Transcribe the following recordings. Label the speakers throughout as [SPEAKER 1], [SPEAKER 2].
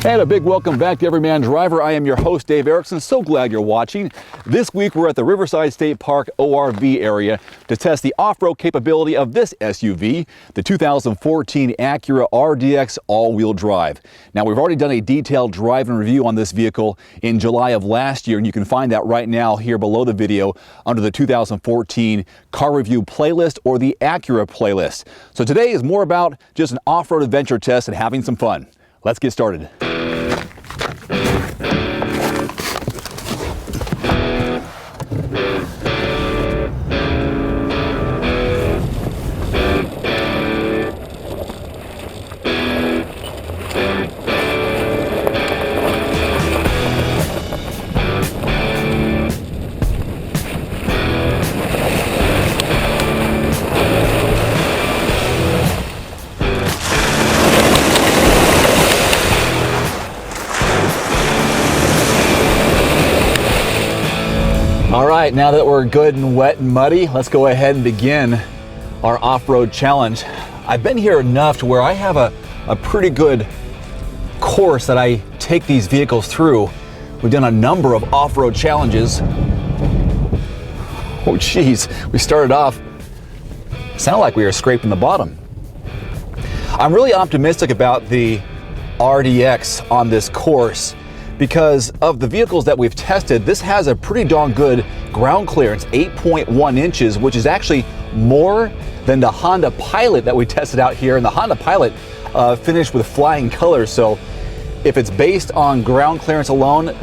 [SPEAKER 1] And a big welcome back to Everyman Driver. I am your host, Dave Erickson. So glad you're watching. This week, we're at the Riverside State Park ORV area to test the off-road capability of this SUV, the 2014 Acura RDX all-wheel drive. Now, we've already done a detailed drive and review on this vehicle in July of last year, and you can find that right now here below the video under the 2014 car review playlist or the Acura playlist. So today is more about just an off-road adventure test and having some fun. Let's get started. All right, now that we're good and wet and muddy, let's go ahead and begin our off-road challenge. I've been here enough to where I have a pretty good course that I take these vehicles through. We've done a number of off-road challenges. Oh geez, we started off, sounded like we were scraping the bottom. I'm really optimistic about the RDX on this course because of the vehicles that we've tested. This has a pretty darn good ground clearance, 8.1 inches, which is actually more than the Honda Pilot that we tested out here. And the Honda Pilot finished with flying colors. So if it's based on ground clearance alone,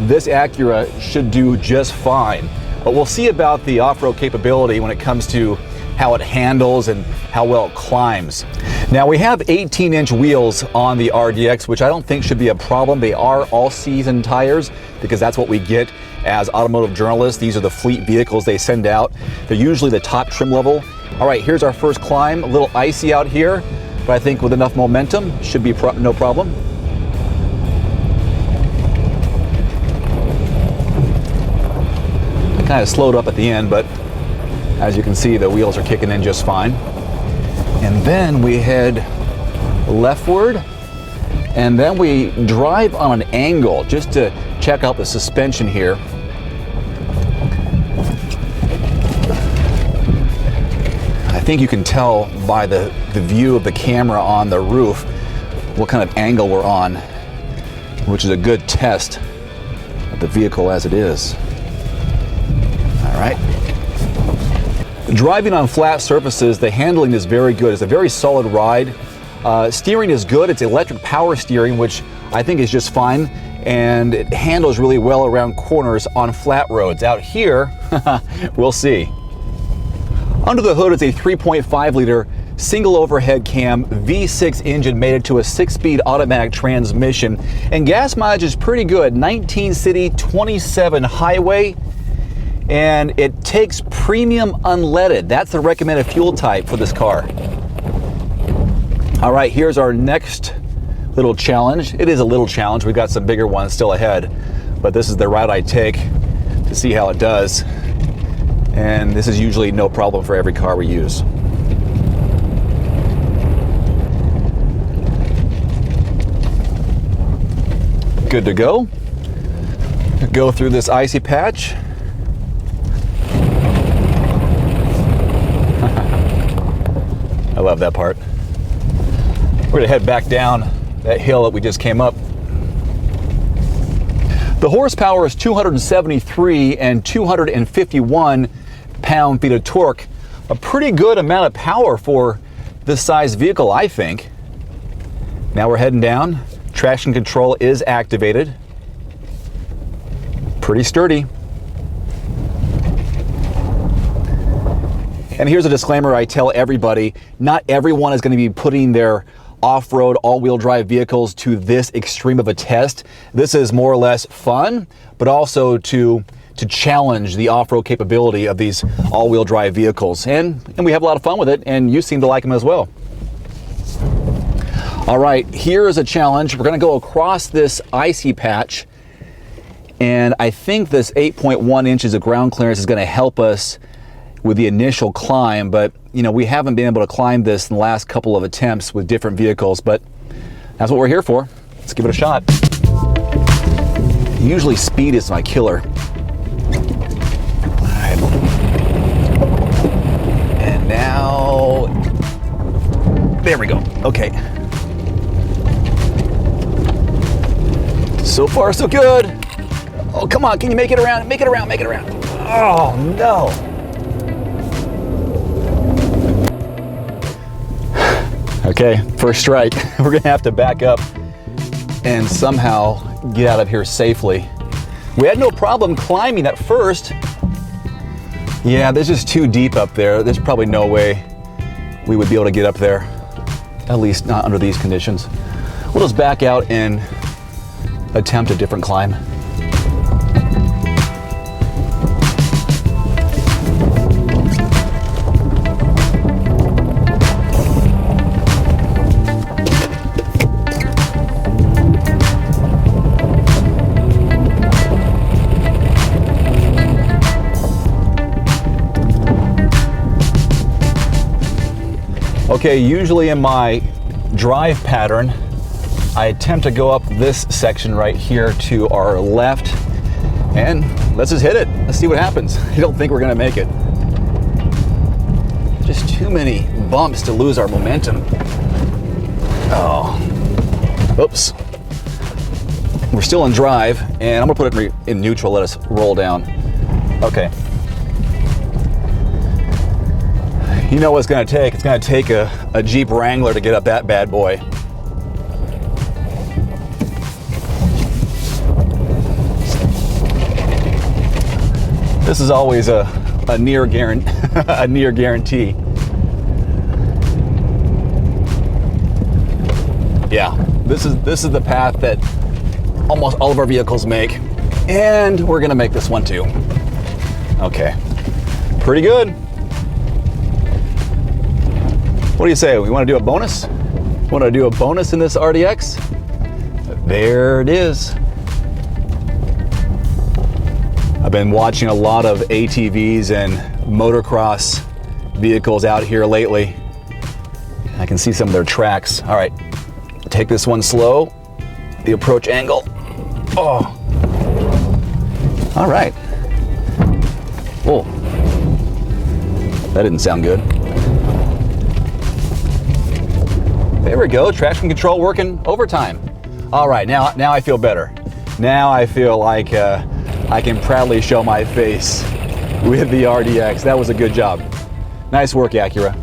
[SPEAKER 1] this Acura should do just fine. But we'll see about the off-road capability when it comes to how it handles and how well it climbs. Now we have 18-inch wheels on the RDX, which I don't think should be a problem. They are all-season tires because that's what we get as automotive journalists. These are the fleet vehicles they send out. They're usually the top trim level. All right, here's our first climb. A little icy out here, but I think with enough momentum, should be no problem. I kind of slowed up at the end, but as you can see, the wheels are kicking in just fine. And then we head leftward, and then we drive on an angle just to check out the suspension here. I think you can tell by the view of the camera on the roof what kind of angle we're on, which is a good test of the vehicle as it is. All right. Driving on flat surfaces, the handling is very good. It's a very solid ride. Steering is good. It's electric power steering, which I think is just fine. And it handles really well around corners on flat roads. Out here, we'll see. Under the hood is a 3.5 liter single overhead cam V6 engine mated to a 6-speed automatic transmission. And gas mileage is pretty good. 19 city, 27 highway. And it takes premium unleaded. That's the recommended fuel type for this car. All right, here's our next little challenge. It is a little challenge. We've got some bigger ones still ahead, but this is the route I take to see how it does. And this is usually no problem for every car we use. Good to go. Go through this icy patch. I love that part. We're gonna head back down that hill that we just came up. The horsepower is 273 and 251 pound-feet of torque. A pretty good amount of power for this size vehicle, I think. Now we're heading down. Traction control is activated. Pretty sturdy. And here's a disclaimer I tell everybody. Not everyone is going to be putting their off-road all-wheel drive vehicles to this extreme of a test. This is more or less fun, but also to challenge the off-road capability of these all-wheel drive vehicles. And we have a lot of fun with it, and you seem to like them as well. All right, here is a challenge. We're going to go across this icy patch, and I think this 8.1 inches of ground clearance is going to help us with the initial climb, but you know, we haven't been able to climb this in the last couple of attempts with different vehicles, but that's what we're here for. Let's give it a shot. Usually speed is my killer. All right. And now, there we go. Okay. So far, so good. Oh, come on, can you make it around? Make it around, make it around. Oh, no. Okay, first strike. We're gonna have to back up and somehow get out of here safely. We had no problem climbing at first. Yeah, this is too deep up there. There's probably no way we would be able to get up there, at least not under these conditions. We'll just back out and attempt a different climb. Okay, usually in my drive pattern, I attempt to go up this section right here to our left, and let's just hit it. Let's see what happens. I don't think we're gonna make it. Just too many bumps to lose our momentum. Oh, oops. We're still in drive, and I'm gonna put it in neutral, let us roll down. Okay. You know what it's gonna take? It's gonna take a Jeep Wrangler to get up that bad boy. This is always a near guarantee. Yeah, this is the path that almost all of our vehicles make, and we're gonna make this one too. Okay, pretty good. What do you say? We want to do a bonus? Want to do a bonus in this RDX? There it is. I've been watching a lot of ATVs and motocross vehicles out here lately. I can see some of their tracks. All right, take this one slow. The approach angle. Oh. All right. Oh. That didn't sound good. There we go, traction control working overtime. All right, now I feel better. Now I feel like I can proudly show my face with the RDX. That was a good job. Nice work, Acura.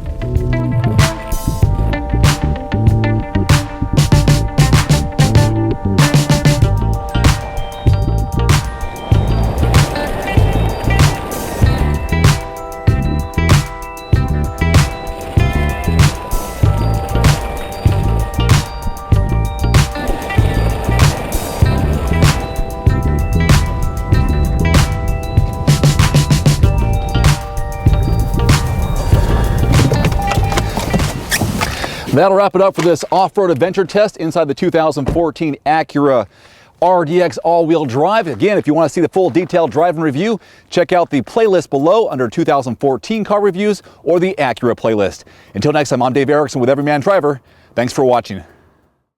[SPEAKER 1] That'll wrap it up for this off-road adventure test inside the 2014 Acura RDX all-wheel drive. Again, if you want to see the full detailed driving review, check out the playlist below under 2014 car reviews or the Acura playlist. Until next time, I'm Dave Erickson with Everyman Driver. Thanks for watching.